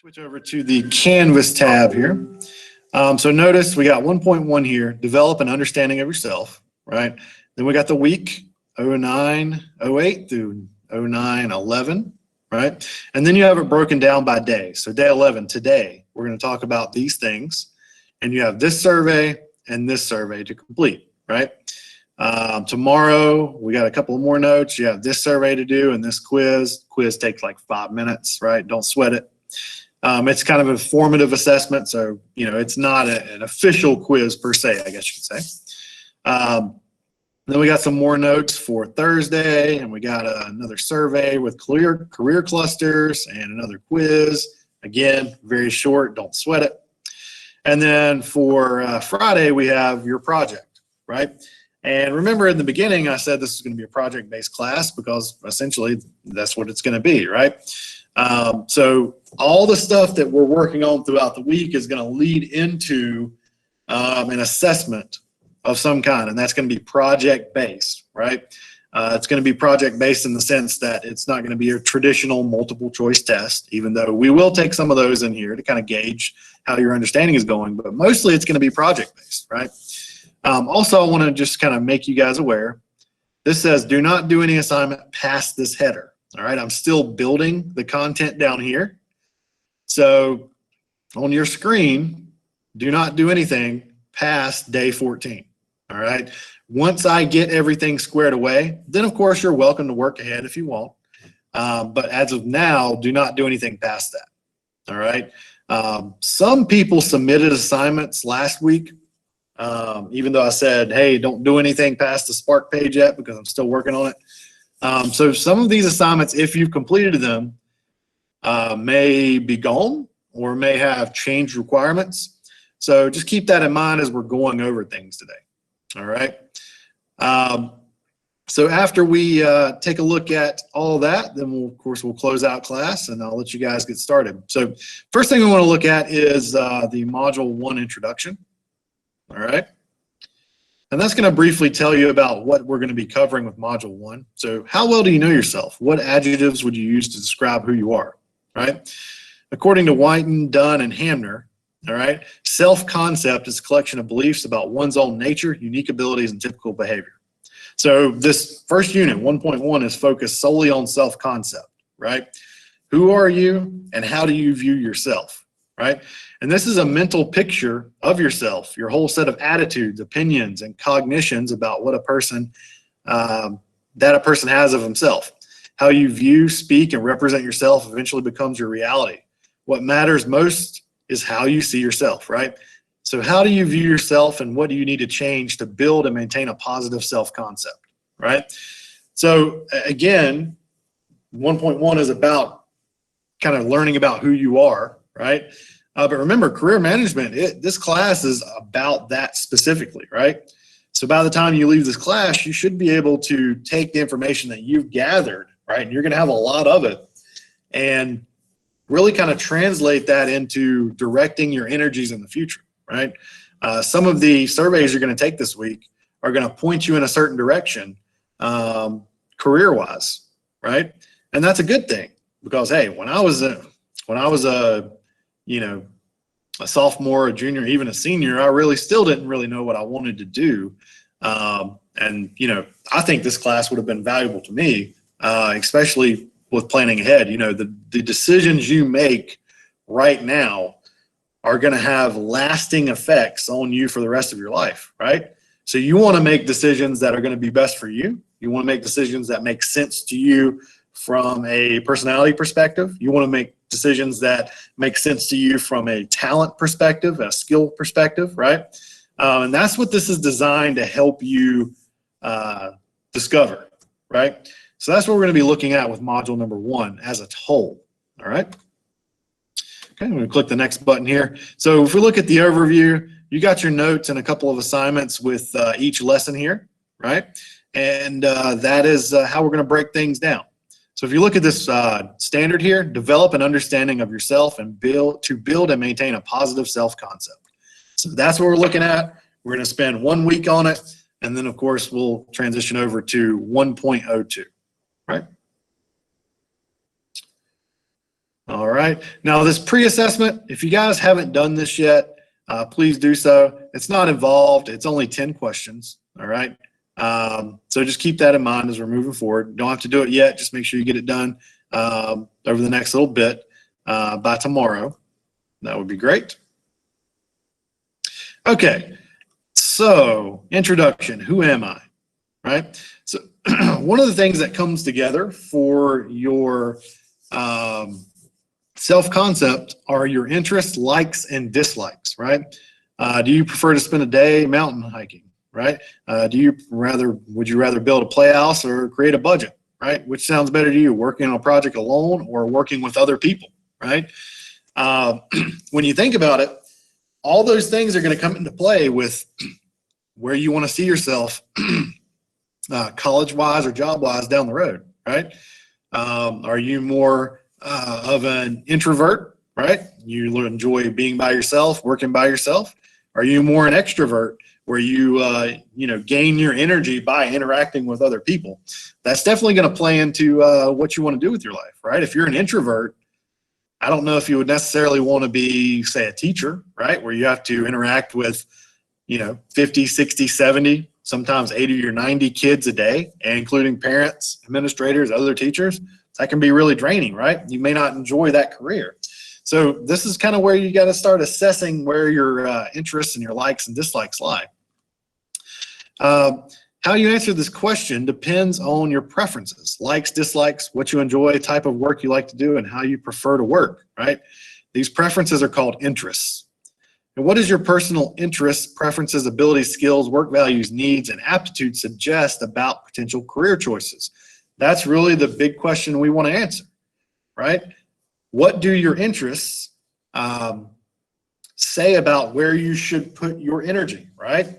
Switch over to the Canvas tab here. So notice we got 1.1 here, develop an understanding of yourself, right? Then we got the week, 09-08 through 09-11, right? And then you have it broken down by day. So day 11, today, we're going to talk about these things. And you have this survey and this survey to complete, right? Tomorrow, we got a couple of more notes. You have this survey to do and this quiz. Quiz takes like 5 minutes, right? Don't sweat it. It's kind of a formative assessment, so it's not an official quiz per se, I guess you could say. Then we got some more notes for Thursday, and we got another survey with career clusters and another quiz. Again, very short, don't sweat it. And then for Friday, we have your project, right? And remember in the beginning, I said this is going to be a project-based class because essentially that's what it's going to be, right? So all the stuff that we're working on throughout the week is going to lead into an assessment of some kind, and that's going to be project-based, right? It's going to be project-based in the sense that it's not going to be a traditional multiple-choice test, even though we will take some of those in here to kind of gauge how your understanding is going, but mostly it's going to be project-based, right? Also, I want to just kind of make you guys aware, this says do not do any assignment past this header. All right, I'm still building the content down here. So on your screen, do not do anything past day 14. All right, once I get everything squared away, then of course you're welcome to work ahead if you want. But as of now, do not do anything past that. All right, some people submitted assignments last week, even though I said, hey, don't do anything past the Spark page yet because I'm still working on it. So some of these assignments, if you've completed them, may be gone or may have changed requirements. So just keep that in mind as we're going over things today. All right. So after we take a look at all that, then of course we'll close out class and I'll let you guys get started. So first thing we want to look at is the Module 1 introduction. All right. And that's going to briefly tell you about what we're going to be covering with Module 1. So how well do you know yourself? What adjectives would you use to describe who you are, right? According to Whiten, Dunn, and Hamner, all right, self-concept is a collection of beliefs about one's own nature, unique abilities, and typical behavior. So this first unit, 1.1, is focused solely on self-concept, right? Who are you and how do you view yourself, right? And this is a mental picture of yourself, your whole set of attitudes, opinions, and cognitions about what a person, that a person has of himself. How you view, speak, and represent yourself eventually becomes your reality. What matters most is how you see yourself, right? So how do you view yourself and what do you need to change to build and maintain a positive self-concept, right? So again, 1.1 is about kind of learning about who you are, right? But remember, career management, this class is about that specifically, right? So by the time you leave this class, you should be able to take the information that you've gathered, right? And you're going to have a lot of it and really kind of translate that into directing your energies in the future, right? Some of the surveys you're going to take this week are going to point you in a certain direction career-wise, right? And that's a good thing because, hey, when I was a sophomore, a junior, even a senior, I really still didn't really know what I wanted to do. And I think this class would have been valuable to me, especially with planning ahead. The decisions you make right now are going to have lasting effects on you for the rest of your life, right? So you want to make decisions that are going to be best for you. You want to make decisions that make sense to you from a personality perspective. You want to make decisions that make sense to you from a talent perspective, a skill perspective, right? And that's what this is designed to help you discover, right? So that's what we're going to be looking at with module number 1 as a whole, all right? Okay, I'm going to click the next button here. So if we look at the overview, you got your notes and a couple of assignments with each lesson here, right? And that is how we're going to break things down. So if you look at this standard here, develop an understanding of yourself and build and maintain a positive self-concept. So that's what we're looking at. We're going to spend 1 week on it, and then of course we'll transition over to 1.02, right? All right. Now this pre-assessment, if you guys haven't done this yet, please do so. It's not involved. It's only 10 questions. All right. So just keep that in mind as we're moving forward. Don't have to do it yet. Just make sure you get it done over the next little bit by tomorrow. That would be great. Okay. So introduction, who am I? Right. So one of the things that comes together for your self-concept are your interests, likes, and dislikes, right? Do you prefer to spend a day mountain hiking, right? Would you rather build a playhouse or create a budget, right? Which sounds better to you, working on a project alone or working with other people, right? When you think about it, all those things are going to come into play with where you want to see yourself college-wise or job-wise down the road, right? Are you more of an introvert, right? You enjoy being by yourself, working by yourself? Are you more an extrovert where you, gain your energy by interacting with other people? That's definitely going to play into what you want to do with your life, right? If you're an introvert, I don't know if you would necessarily want to be, say, a teacher, right? Where you have to interact with, 50, 60, 70, sometimes 80 or 90 kids a day, including parents, administrators, other teachers. That can be really draining, right? You may not enjoy that career. So this is kind of where you got to start assessing where your interests and your likes and dislikes lie. How you answer this question depends on your preferences, likes, dislikes, what you enjoy, type of work you like to do, and how you prefer to work, right? These preferences are called interests. And what does your personal interests, preferences, abilities, skills, work values, needs, and aptitudes suggest about potential career choices? That's really the big question we want to answer, right? What do your interests say about where you should put your energy, right?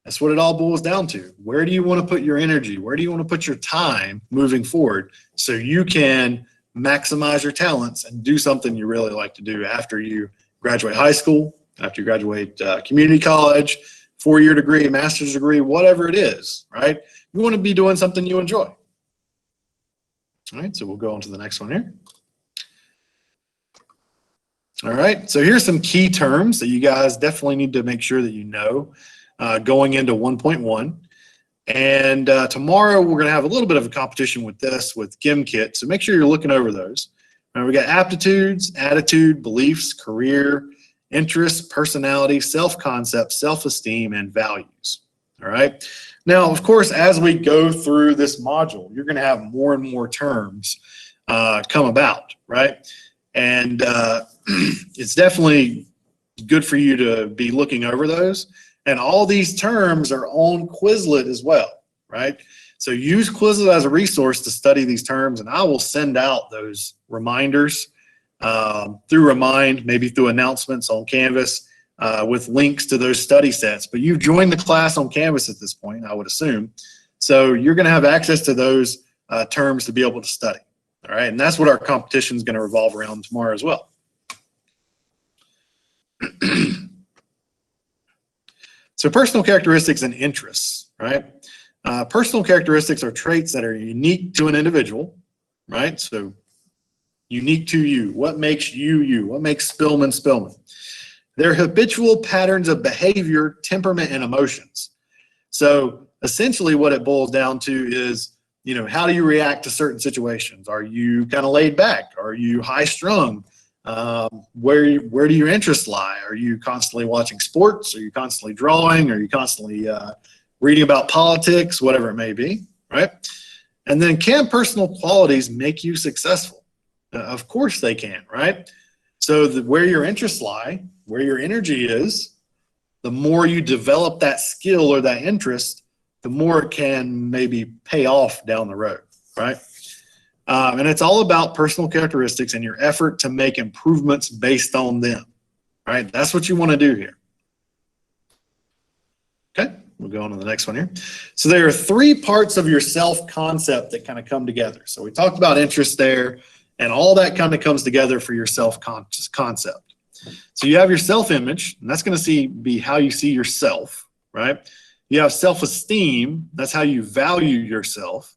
That's what it all boils down to. Where do you want to put your energy? Where do you want to put your time moving forward so you can maximize your talents and do something you really like to do after you graduate high school, after you graduate community college, 4-year degree, master's degree, whatever it is, right? You want to be doing something you enjoy. All right, so we'll go on to the next one here. All right, so here's some key terms that you guys definitely need to make sure that you know going into 1.1. And tomorrow we're going to have a little bit of a competition with this with GimKit, so make sure you're looking over those. Now we got aptitudes, attitude, beliefs, career, interests, personality, self-concept, self-esteem, and values. All right. Now, of course, as we go through this module, you're going to have more and more terms come about, right? And it's definitely good for you to be looking over those. And all these terms are on Quizlet as well, right? So use Quizlet as a resource to study these terms, and I will send out those reminders through Remind, maybe through announcements on Canvas with links to those study sets. But you've joined the class on Canvas at this point, I would assume. So you're going to have access to those terms to be able to study. All right, and that's what our competition is going to revolve around tomorrow as well. So personal characteristics and interests, right? Personal characteristics are traits that are unique to an individual, right? So unique to you. What makes you you? What makes Spillman Spillman? They're habitual patterns of behavior, temperament, and emotions. So essentially what it boils down to is, how do you react to certain situations? Are you kind of laid back? Are you high strung? Where do your interests lie? Are you constantly watching sports? Are you constantly drawing? Are you constantly reading about politics? Whatever it may be, right? And then can personal qualities make you successful? Of course they can, right? So where your interests lie, where your energy is, the more you develop that skill or that interest, the more it can maybe pay off down the road, right? And it's all about personal characteristics and your effort to make improvements based on them, right? That's what you want to do here. Okay, we'll go on to the next one here. So there are 3 parts of your self-concept that kind of come together. So we talked about interest there, and all that kind of comes together for your self-concept. So you have your self-image, and that's going to be how you see yourself, right? You have self-esteem, that's how you value yourself.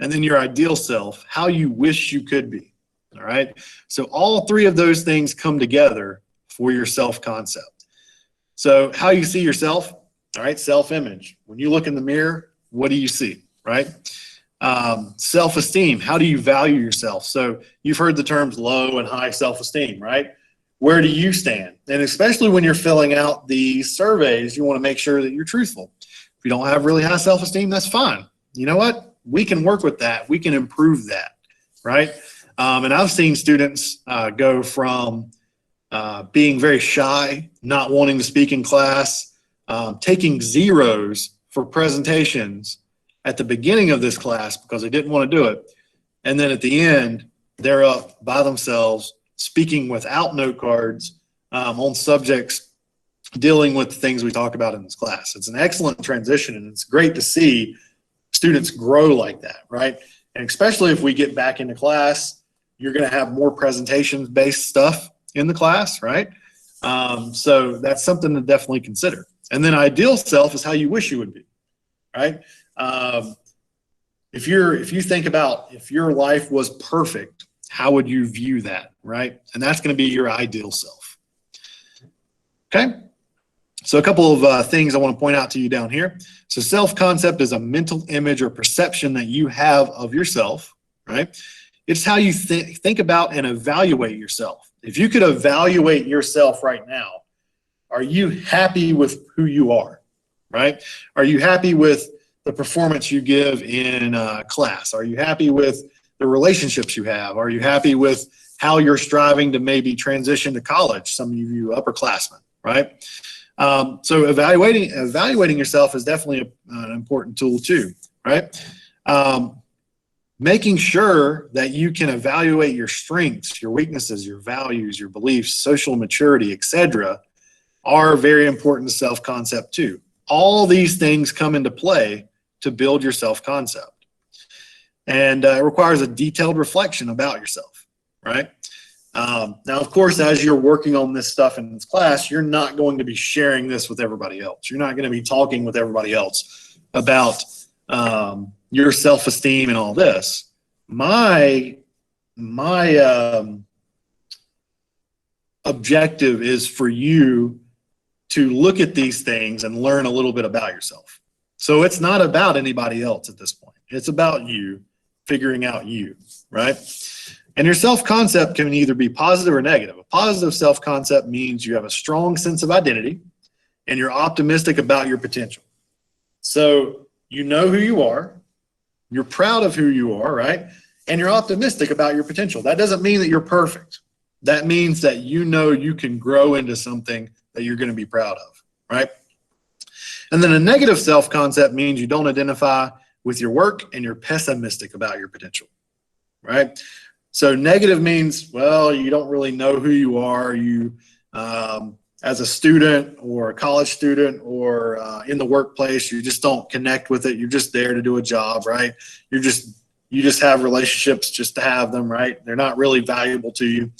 And then your ideal self, how you wish you could be, All right. So all three of those things come together for your self-concept. So how you see yourself, all right, self-image. When you look in the mirror, what do you see, right? Self-esteem, how do you value yourself? So you've heard the terms low and high self-esteem, right? Where do you stand? And especially when you're filling out the surveys, you want to make sure that you're truthful. If you don't have really high self-esteem, that's fine. You know what? We can work with that. We can improve that, right? And I've seen students go from being very shy, not wanting to speak in class, taking zeros for presentations at the beginning of this class because they didn't want to do it. And then at the end, they're up by themselves, speaking without note cards on subjects dealing with the things we talk about in this class. It's an excellent transition, and it's great to see students grow like that, right? And especially if we get back into class, you're going to have more presentations-based stuff in the class, right? So that's something to definitely consider. And then ideal self is how you wish you would be, right? If you think about if your life was perfect, how would you view that, right? And that's going to be your ideal self. Okay. So a couple of things I want to point out to you down here. So self-concept is a mental image or perception that you have of yourself, right? It's how you think about and evaluate yourself. If you could evaluate yourself right now, are you happy with who you are, right? Are you happy with the performance you give in class? Are you happy with the relationships you have? Are you happy with how you're striving to maybe transition to college, some of you upperclassmen, right? So evaluating yourself is definitely an important tool too, right? Making sure that you can evaluate your strengths, your weaknesses, your values, your beliefs, social maturity, etc., are very important to self-concept too. All these things come into play to build your self-concept. And it requires a detailed reflection about yourself, right? Now, of course, as you're working on this stuff in this class, you're not going to be sharing this with everybody else. You're not going to be talking with everybody else about your self-esteem and all this. My objective is for you to look at these things and learn a little bit about yourself. So it's not about anybody else at this point. It's about you figuring out you, right? And your self-concept can either be positive or negative. A positive self-concept means you have a strong sense of identity and you're optimistic about your potential. So you know who you are, you're proud of who you are, right? And you're optimistic about your potential. That doesn't mean that you're perfect. That means that you know you can grow into something that you're going to be proud of, right? And then a negative self-concept means you don't identify with your work and you're pessimistic about your potential, right? So negative means, well, you don't really know who you are. You, as a student or a college student or in the workplace, you just don't connect with it. You're just there to do a job, right? You just have relationships just to have them, right? They're not really valuable to you.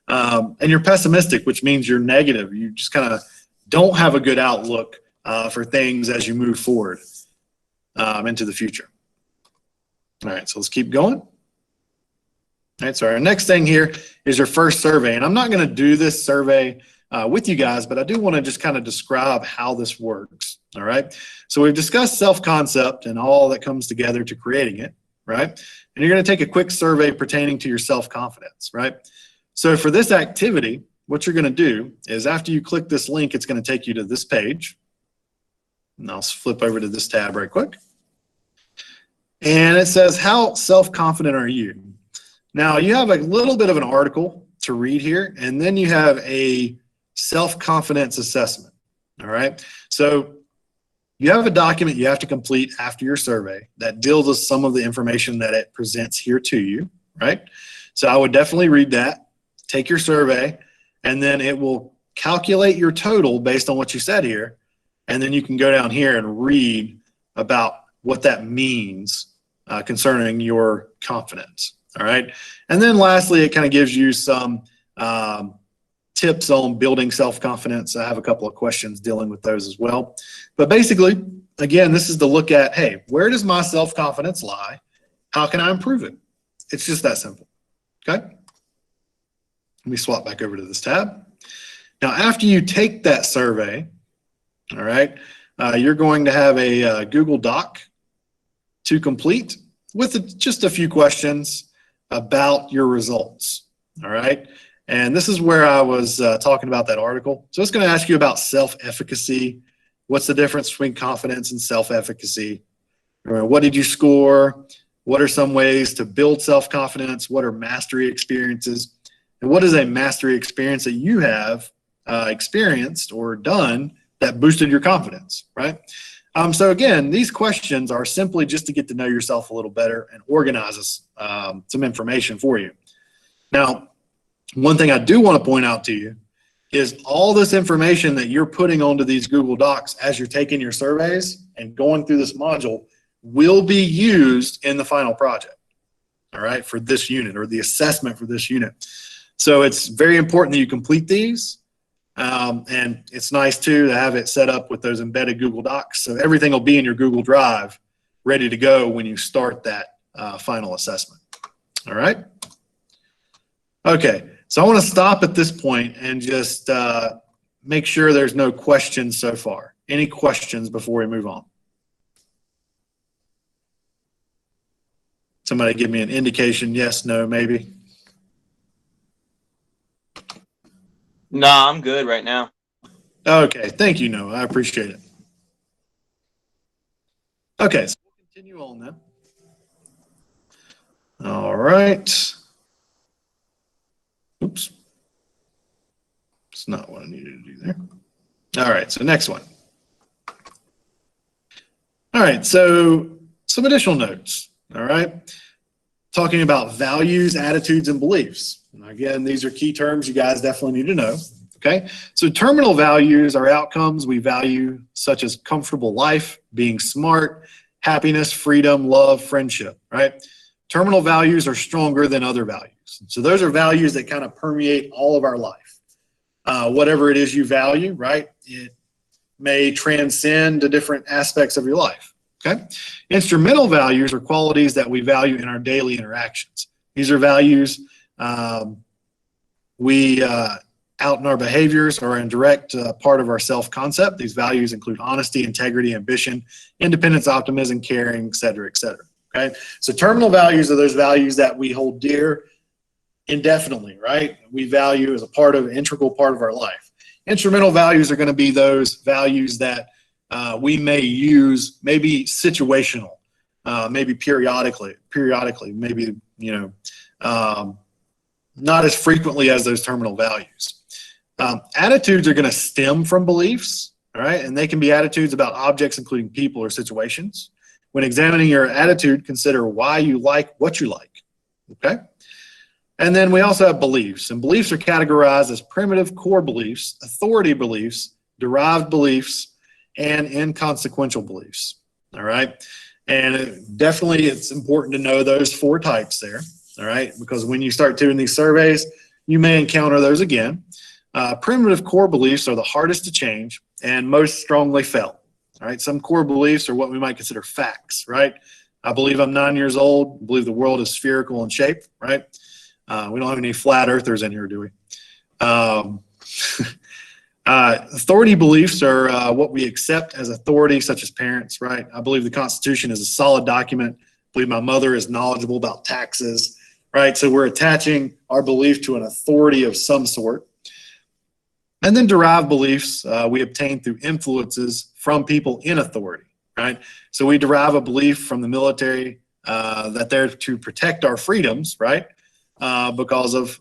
And you're pessimistic, which means you're negative. You just kind of don't have a good outlook for things as you move forward into the future. All right, so let's keep going. All right, so our next thing here is your first survey. And I'm not going to do this survey with you guys, but I do want to just kind of describe how this works. All right, so we've discussed self-concept and all that comes together to creating it, right? And you're going to take a quick survey pertaining to your self-confidence, right? So for this activity, what you're going to do is after you click this link, it's going to take you to this page. And I'll flip over to this tab right quick. And it says, how self-confident are you? Now, you have a little bit of an article to read here, and then you have a self-confidence assessment, all right? So you have a document you have to complete after your survey that deals with some of the information that it presents here to you, right? So I would definitely read that, take your survey, and then it will calculate your total based on what you said here, and then you can go down here and read about what that means concerning your confidence. All right. And then lastly, it kind of gives you some tips on building self-confidence. I have a couple of questions dealing with those as well. But basically, again, this is to look at, hey, where does my self-confidence lie? How can I improve it? It's just that simple. Okay. Let me swap back over to this tab. Now, after you take that survey, all right, you're going to have a Google Doc to complete with just a few questions about your results, all right? And this is where I was talking about that article. So it's going to ask you about self-efficacy. What's the difference between confidence and self-efficacy? What did you score? What are some ways to build self-confidence? What are mastery experiences? And what is a mastery experience that you have experienced or done that boosted your confidence, right? So again, these questions are simply just to get to know yourself a little better and organize some information for you. Now, one thing I do want to point out to you is all this information that you're putting onto these Google Docs as you're taking your surveys and going through this module will be used in the final project, all right, for this unit or the assessment for this unit. So it's very important that you complete these. And it's nice too to have it set up with those embedded Google Docs. So everything will be in your Google Drive ready to go when you start that final assessment. All right. Okay. So I want to stop at this point and just make sure there's no questions so far. Any questions before we move on? Somebody give me an indication. Yes, no, maybe. No, I'm good right now. Okay, thank you, Noah. I appreciate it. Okay, so we'll continue on then. All right. Oops. It's not what I needed to do there. All right, so next one. All right, so some additional notes. All right. Talking about values, attitudes, and beliefs. And again, these are key terms you guys definitely need to know. Okay. So terminal values are outcomes we value, such as comfortable life, being smart, happiness, freedom, love, friendship, right? Terminal values are stronger than other values. So those are values that kind of permeate all of our life. Whatever it is you value, right? It may transcend to different aspects of your life. Okay. Instrumental values are qualities that we value in our daily interactions. These are values we out in our behaviors or in direct part of our self-concept. These values include honesty, integrity, ambition, independence, optimism, caring, et cetera, et cetera. Okay. So terminal values are those values that we hold dear indefinitely, right? We value as a part of an integral part of our life. Instrumental values are going to be those values that we may use, maybe situational, maybe periodically, maybe, not as frequently as those terminal values. Attitudes are going to stem from beliefs, all right? And they can be attitudes about objects, including people or situations. When examining your attitude, consider why you like what you like, okay? And then we also have beliefs. And beliefs are categorized as primitive core beliefs, authority beliefs, derived beliefs, and inconsequential beliefs, all right? And definitely it's important to know those four types there, all right? Because when you start doing these surveys, you may encounter those again. Primitive core beliefs are the hardest to change and most strongly felt, all right? Some core beliefs are what we might consider facts, right? I believe I'm 9 years old, I believe the world is spherical in shape, right? We don't have any flat earthers in here, do we? Authority beliefs are what we accept as authority, such as parents, right? I believe the Constitution is a solid document. I believe my mother is knowledgeable about taxes, right? So we're attaching our belief to an authority of some sort. And then derived beliefs we obtain through influences from people in authority, right? So we derive a belief from the military that they're to protect our freedoms, right? Because of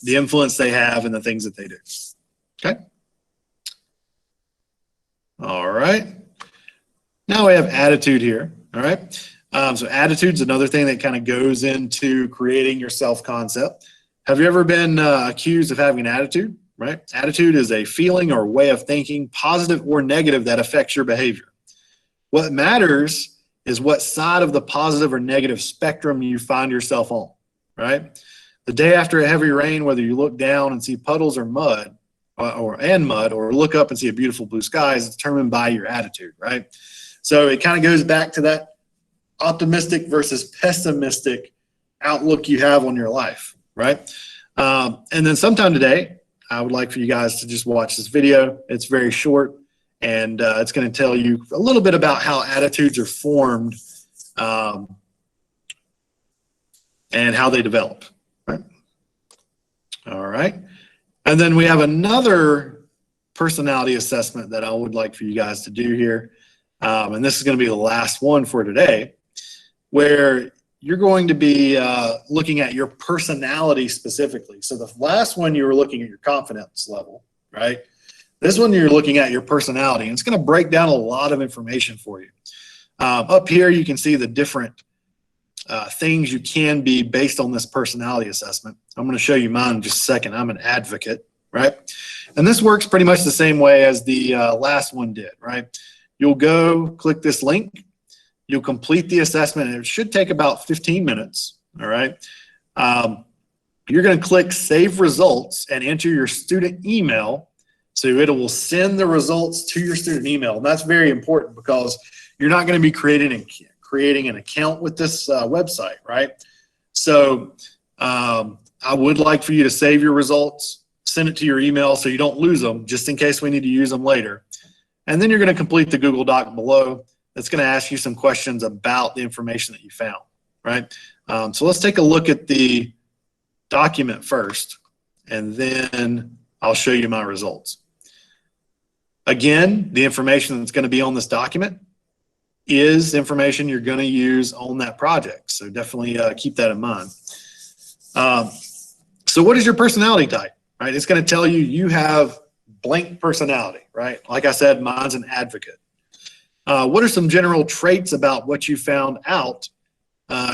the influence they have and the things that they do. Okay. All right. Now we have attitude here. All right. So attitude's another thing that kind of goes into creating your self-concept. Have you ever been accused of having an attitude? Right. Attitude is a feeling or way of thinking, positive or negative, that affects your behavior. What matters is what side of the positive or negative spectrum you find yourself on. Right. The day after a heavy rain, whether you look down and see puddles or mud, or look up and see a beautiful blue sky, is determined by your attitude, right? So it kind of goes back to that optimistic versus pessimistic outlook you have on your life, right? And then sometime today, I would like for you guys to just watch this video. It's very short, and it's going to tell you a little bit about how attitudes are formed and how they develop. Right? All right. And then we have another personality assessment that I would like for you guys to do here. And this is going to be the last one for today, where you're going to be looking at your personality specifically. So the last one, you were looking at your confidence level, right? This one, you're looking at your personality, and it's going to break down a lot of information for you. Up here, you can see the different things you can be based on this personality assessment. I'm going to show you mine in just a second. I'm an advocate, right? And this works pretty much the same way as the last one did, right? You'll go click this link. You'll complete the assessment, and it should take about 15 minutes, all right? You're going to click Save Results and enter your student email, so it will send the results to your student email. And that's very important because you're not going to be creating an account with this website, right? So I would like for you to save your results, send it to your email so you don't lose them, just in case we need to use them later. And then you're going to complete the Google Doc below. That's going to ask you some questions about the information that you found, right? So let's take a look at the document first, and then I'll show you my results. Again, the information that's going to be on this document is information you're going to use on that project. So definitely keep that in mind. So what is your personality type, right? It's going to tell you you have blank personality, right? Like I said, mine's an advocate. What are some general traits about what you found out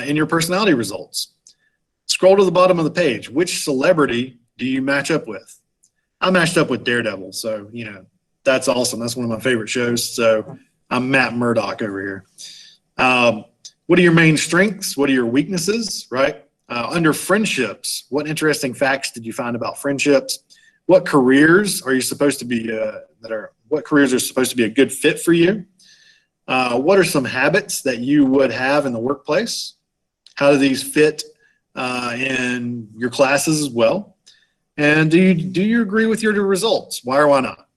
in your personality results? Scroll to the bottom of the page. Which celebrity do you match up with? I matched up with Daredevil, so, you know, that's awesome. That's one of my favorite shows. So I'm Matt Murdock over here. What are your main strengths? What are your weaknesses, right? Under friendships, what interesting facts did you find about friendships? What careers are you supposed to be, what careers are supposed to be a good fit for you? What are some habits that you would have in the workplace? How do these fit in your classes as well? And do you agree with your results? Why or why not?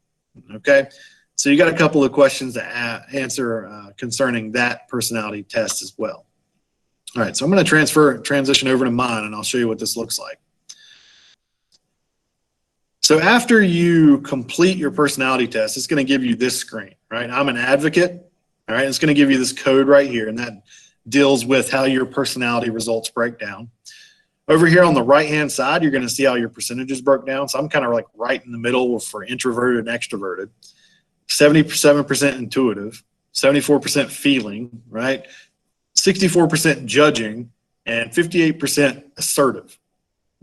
Okay, so you got a couple of questions to answer concerning that personality test as well. All right, so I'm going to transition over to mine, and I'll show you what this looks like. So after you complete your personality test, it's going to give you this screen, right? I'm an advocate. All right, it's going to give you this code right here, and that deals with how your personality results break down. Over here on the right-hand side, you're going to see how your percentages broke down. So I'm kind of like right in the middle for introverted and extroverted. 77% intuitive, 74% feeling, right? 64% judging, and 58% assertive.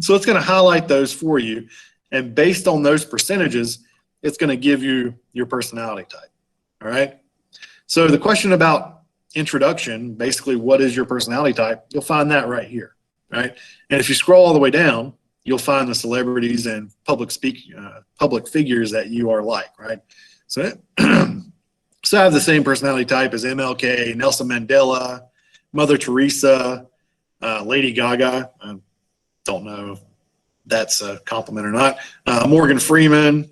So it's going to highlight those for you, and based on those percentages, it's going to give you your personality type, all right? So the question about introduction, basically what is your personality type, you'll find that right here, right? And if you scroll all the way down, you'll find the celebrities and public figures that you are like, right? So, so I have the same personality type as MLK, Nelson Mandela, Mother Teresa, Lady Gaga. I don't know if that's a compliment or not. Morgan Freeman,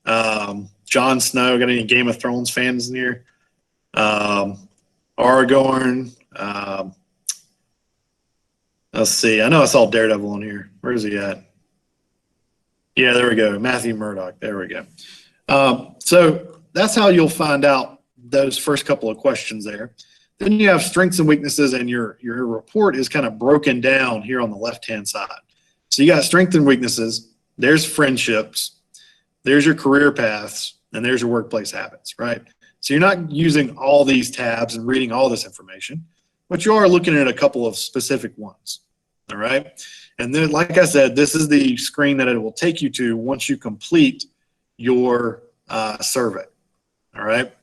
Jon Snow. Got any Game of Thrones fans in here? Aragorn. Let's see. I know I saw Daredevil on here. Where is he at? Yeah, there we go. Matthew Murdock. There we go. So that's how you'll find out those first couple of questions there. Then you have strengths and weaknesses, and your report is kind of broken down here on the left-hand side. So you got strengths and weaknesses. There's friendships. There's your career paths, and there's your workplace habits, right? So you're not using all these tabs and reading all this information, but you are looking at a couple of specific ones, all right? And then, like I said, this is the screen that it will take you to once you complete your survey, all right?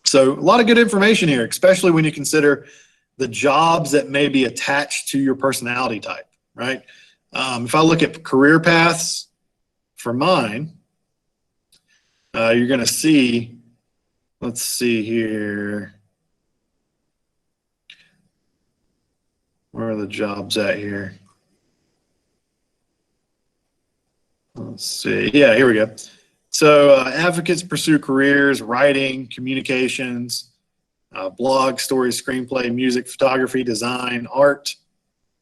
So a lot of good information here, especially when you consider the jobs that may be attached to your personality type, right? If I look at career paths for mine, you're going to see, let's see here. Where are the jobs at here? let's see. Yeah, here we go. So advocates pursue careers, writing, communications, blog, stories, screenplay, music, photography, design, art,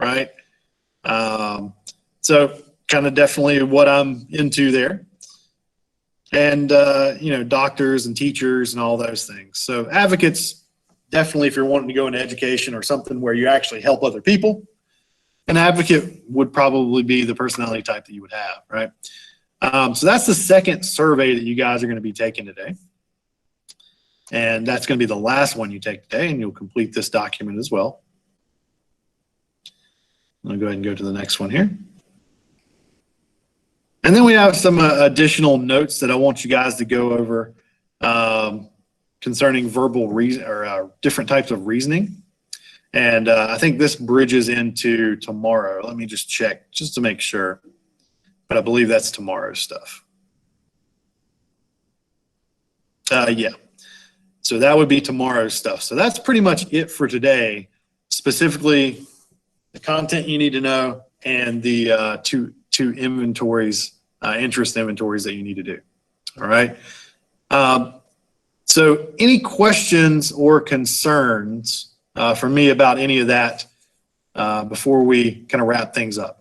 right? So kind of definitely what I'm into there. And, doctors and teachers and all those things. So advocates, definitely if you're wanting to go into education or something where you actually help other people, an advocate would probably be the personality type that you would have, right? So that's the second survey that you guys are going to be taking today. And that's going to be the last one you take today, and you'll complete this document as well. I'm going to go ahead and go to the next one here. And then we have some additional notes that I want you guys to go over concerning verbal reason or different types of reasoning. And I think this bridges into tomorrow. Let me just check just to make sure. But I believe that's tomorrow's stuff. Yeah. So that would be tomorrow's stuff. So that's pretty much it for today. Specifically, the content you need to know and the two inventories, interest inventories that you need to do. All right. So any questions or concerns for me about any of that before we kind of wrap things up?